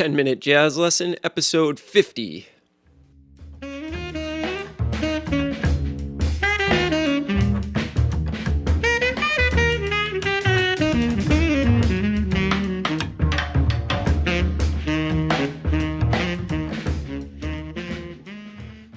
10-Minute Jazz Lesson, episode 50.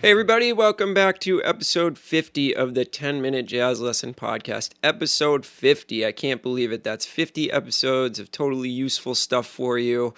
Hey everybody, welcome back to episode 50 of the 10-Minute Jazz Lesson podcast. Episode 50, I can't believe it. That's 50 episodes of totally useful stuff for you,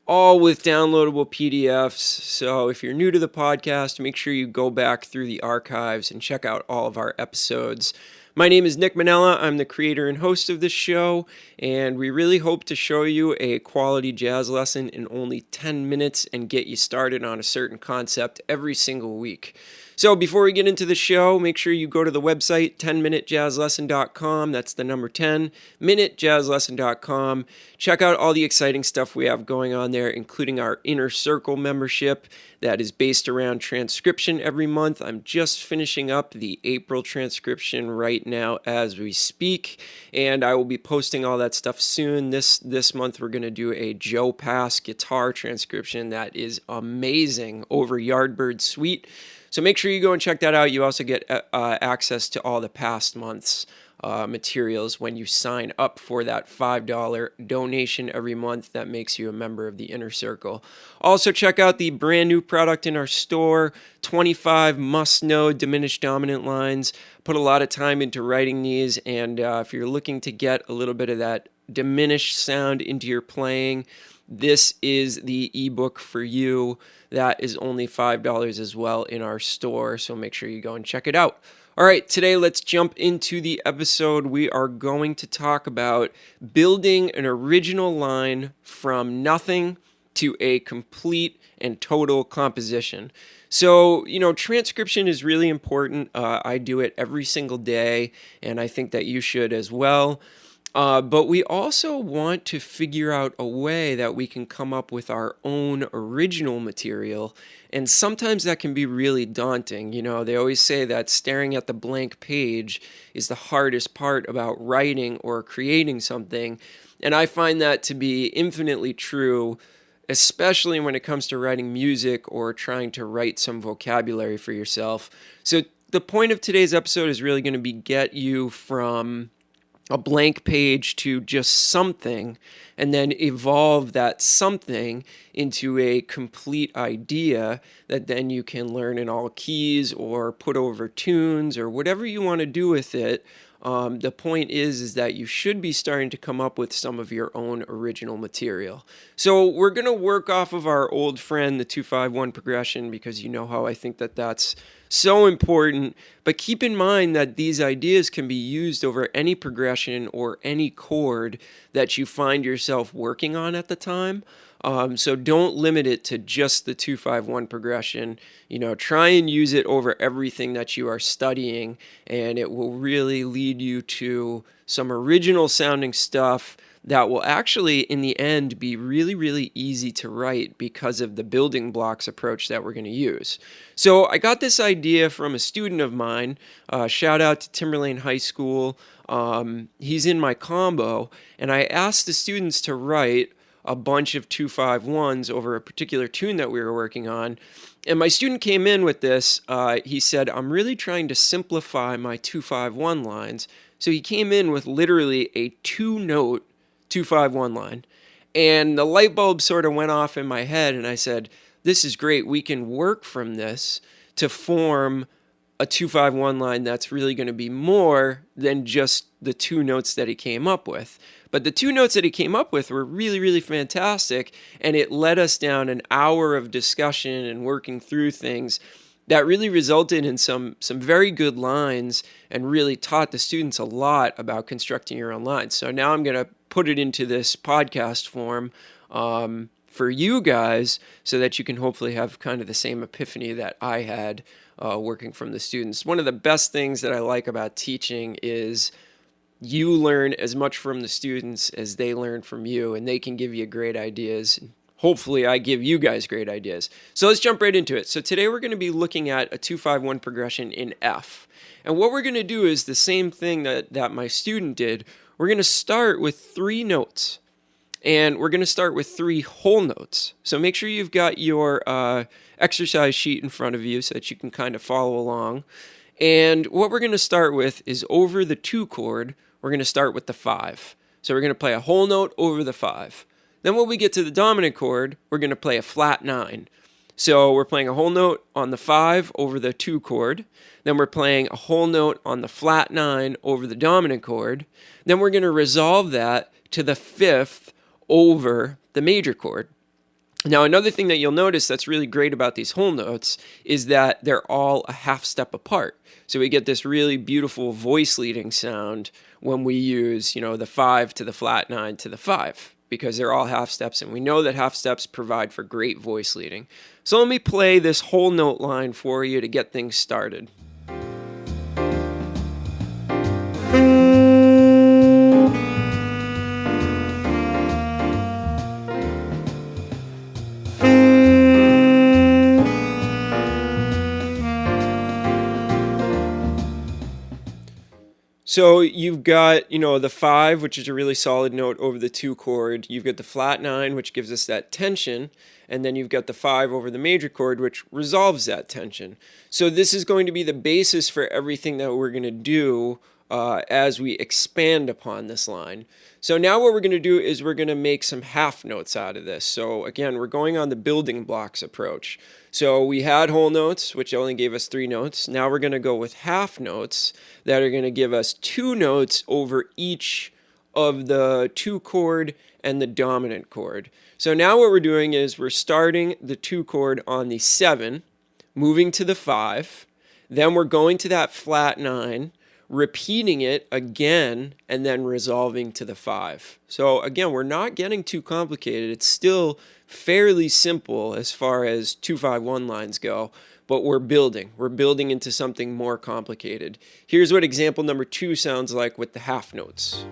all with downloadable PDFs. So if you're new to the podcast, make sure you go back through the archives and check out all of our episodes. My name is Nick Manella. I'm the creator and host of this show, and we really hope to show you a quality jazz lesson in only 10 minutes and get you started on a certain concept every single week. So before we get into the show, make sure you go to the website, 10minutejazzlesson.com. That's the number 10, minutejazzlesson.com. Check out all the exciting stuff we have going on there, including our Inner Circle membership that is based around transcription every month. I'm just finishing up the April transcription right now as we speak, and I will be posting all that stuff soon. This month we're going to do a Joe Pass guitar transcription that is amazing over Yardbird Suite. So make sure you go and check that out. You also get access to all the past months' materials when you sign up for that $5 donation every month. That makes you a member of the Inner Circle. Also, check out the brand new product in our store, 25 must-know diminished dominant lines. Put a lot of time into writing these, and if you're looking to get a little bit of that diminished sound into your playing, this is the ebook for you. That is only $5 as well in our store, so make sure you go and check it out. All right, today let's jump into the episode. We are going to talk about building an original line from nothing to a complete and total composition. So, transcription is really important. I do it every single day, and I think that you should as well. But we also want to figure out a way that we can come up with our own original material, and sometimes that can be really daunting. They always say that staring at the blank page is the hardest part about writing or creating something, and I find that to be infinitely true, especially when it comes to writing music or trying to write some vocabulary for yourself. So the point of today's episode is really going to be get you from a blank page to just something, and then evolve that something into a complete idea that then you can learn in all keys or put over tunes or whatever you want to do with it. The point is that you should be starting to come up with some of your own original material. So we're going to work off of our old friend, the 2-5-1 progression, because you know how I think that that's so important. But keep in mind that these ideas can be used over any progression or any chord that you find yourself working on at the time. So don't limit it to just the 2-5-1 progression. Try and use it over everything that you are studying, and it will really lead you to some original sounding stuff that will actually, in the end, be really, really easy to write because of the building blocks approach that we're going to use. So I got this idea from a student of mine. Shout out to Timberlane High School. He's in my combo, and I asked the students to write a bunch of 2-5-1s over a particular tune that we were working on. And my student came in with this. He said, I'm really trying to simplify my 2-5-1 lines. So he came in with literally a 2-note 2-5-1 line. And the light bulb sort of went off in my head, and I said, this is great. We can work from this to form a 2-5-1 line that's really going to be more than just the 2 notes that he came up with. But the 2 notes that he came up with were really, really fantastic, and it led us down an hour of discussion and working through things that really resulted in some very good lines and really taught the students a lot about constructing your own lines. So now I'm going to put it into this podcast form for you guys so that you can hopefully have kind of the same epiphany that I had working from the students. One of the best things that I like about teaching is you learn as much from the students as they learn from you, and they can give you great ideas. Hopefully I give you guys great ideas. So let's jump right into it. So today we're going to be looking at a 2-5-1 progression in F. And what we're going to do is the same thing that my student did. We're going to start with 3 notes. And we're going to start with 3 whole notes. So make sure you've got your exercise sheet in front of you so that you can kind of follow along. And what we're going to start with is over the 2 chord, we're going to start with the 5. So we're going to play a whole note over the 5. Then when we get to the dominant chord, we're going to play a flat 9. So we're playing a whole note on the 5 over the 2 chord. Then we're playing a whole note on the flat 9 over the dominant chord. Then we're going to resolve that to the 5th over the major chord. Now, another thing that you'll notice that's really great about these whole notes is that they're all a half step apart. So we get this really beautiful voice leading sound when we use, the 5 to the flat 9 to the 5, because they're all half steps, and we know that half steps provide for great voice leading. So let me play this whole note line for you to get things started. So you've got, the 5, which is a really solid note over the 2 chord. You've got the flat 9, which gives us that tension. And then you've got the 5 over the major chord, which resolves that tension. So this is going to be the basis for everything that we're going to do as we expand upon this line. So now what we're going to do is we're going to make some half notes out of this. So again, we're going on the building blocks approach. So we had whole notes, which only gave us 3 notes. Now we're going to go with half notes that are going to give us 2 notes over each of the 2 chord and the dominant chord. So now what we're doing is we're starting the 2 chord on the 7, moving to the 5, then we're going to that flat 9, repeating it again, and then resolving to the 5. So again, we're not getting too complicated. It's still fairly simple as far as 2-5-1 lines go, but we're building. We're building into something more complicated. Here's what example number 2 sounds like with the half notes.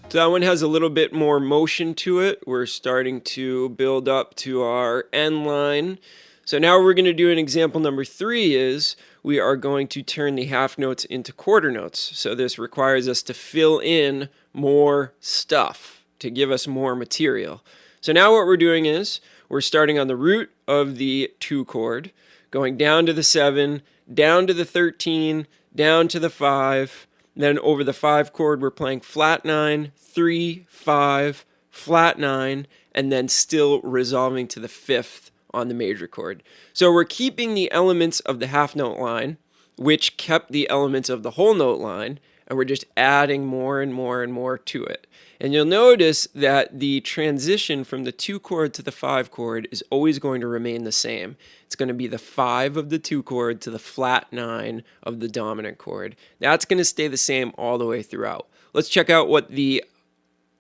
So that one has a little bit more motion to it. We're starting to build up to our end line. So now we're going to do an example number 3 is we are going to turn the half notes into quarter notes. So this requires us to fill in more stuff to give us more material. So now what we're doing is we're starting on the root of the 2 chord, going down to the 7, down to the 13, down to the 5, then over the 5 chord, we're playing flat 9, 3, 5, flat 9, and then still resolving to the 5th on the major chord. So we're keeping the elements of the half note line, which kept the elements of the whole note line, and we're just adding more and more and more to it. And you'll notice that the transition from the 2 chord to the 5 chord is always going to remain the same. It's going to be the 5 of the 2 chord to the flat 9 of the dominant chord. That's going to stay the same all the way throughout. Let's check out what the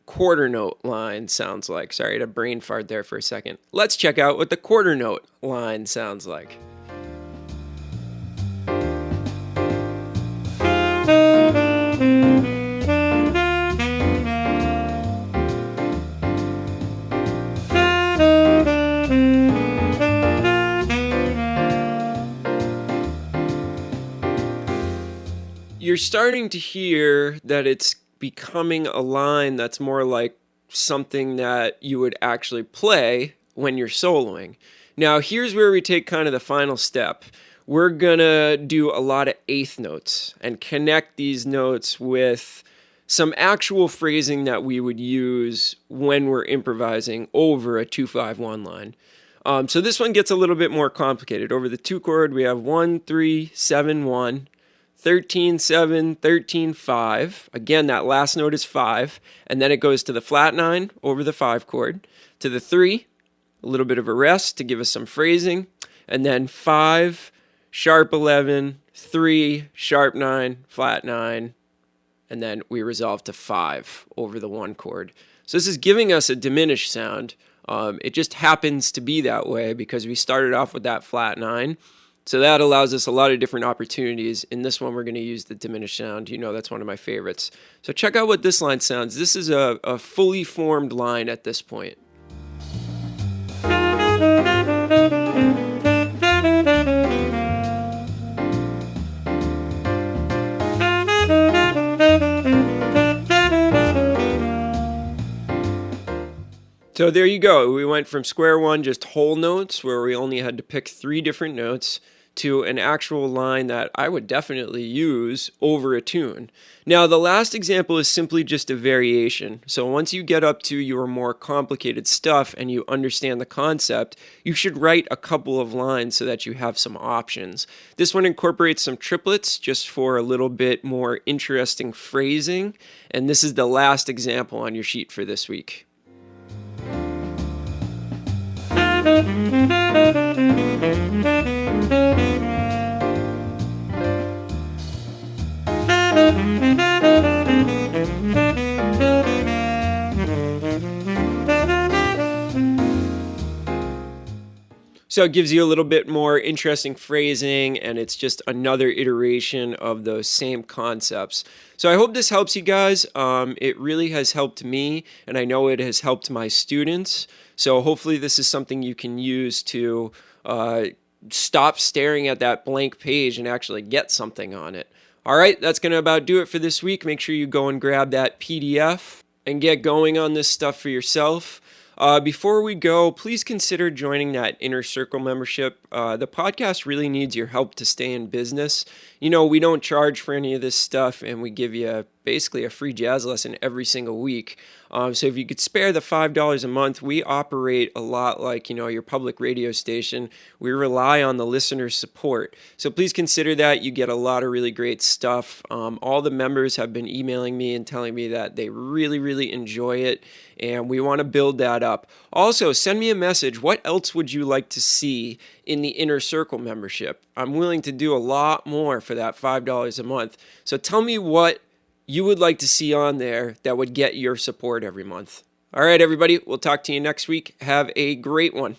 quarter note line sounds like. Sorry to brain fart there for a second. Let's check out what the quarter note line sounds like. You're starting to hear that it's becoming a line that's more like something that you would actually play when you're soloing. Now, here's where we take kind of the final step. We're going to do a lot of eighth notes and connect these notes with some actual phrasing that we would use when we're improvising over a 2-5-1 line. So this one gets a little bit more complicated. Over the 2 chord, we have 1, 3, 7, 1. 13, 7, 13, 5. Again, that last note is 5. And then it goes to the flat 9 over the 5 chord. To the 3, a little bit of a rest to give us some phrasing. And then 5, sharp 11, 3, sharp 9, flat 9. And then we resolve to 5 over the 1 chord. So this is giving us a diminished sound. It just happens to be that way because we started off with that flat 9. So that allows us a lot of different opportunities. In this one, we're going to use the diminished sound. You know, that's one of my favorites. So check out what this line sounds. This is a fully formed line at this point. So there you go. We went from square one, just whole notes, where we only had to pick 3 different notes, to an actual line that I would definitely use over a tune. Now, the last example is simply just a variation. So once you get up to your more complicated stuff and you understand the concept, you should write a couple of lines so that you have some options. This one incorporates some triplets just for a little bit more interesting phrasing. And this is the last example on your sheet for this week. So it gives you a little bit more interesting phrasing, and it's just another iteration of those same concepts. So I hope this helps you guys. It really has helped me, and I know it has helped my students. So hopefully this is something you can use to stop staring at that blank page and actually get something on it. All right, that's going to about do it for this week. Make sure you go and grab that PDF and get going on this stuff for yourself. Before we go, please consider joining that Inner Circle membership. The podcast really needs your help to stay in business. You know, we don't charge for any of this stuff, and we give you basically a free jazz lesson every single week. So if you could spare the $5 a month, we operate a lot like, your public radio station. We rely on the listener support. So please consider that. You get a lot of really great stuff. All the members have been emailing me and telling me that they really, really enjoy it, and we want to build that up. Also, send me a message. What else would you like to see in the Inner Circle membership? I'm willing to do a lot more for that $5 a month. So tell me what you would like to see on there that would get your support every month. All right, everybody. We'll talk to you next week. Have a great one.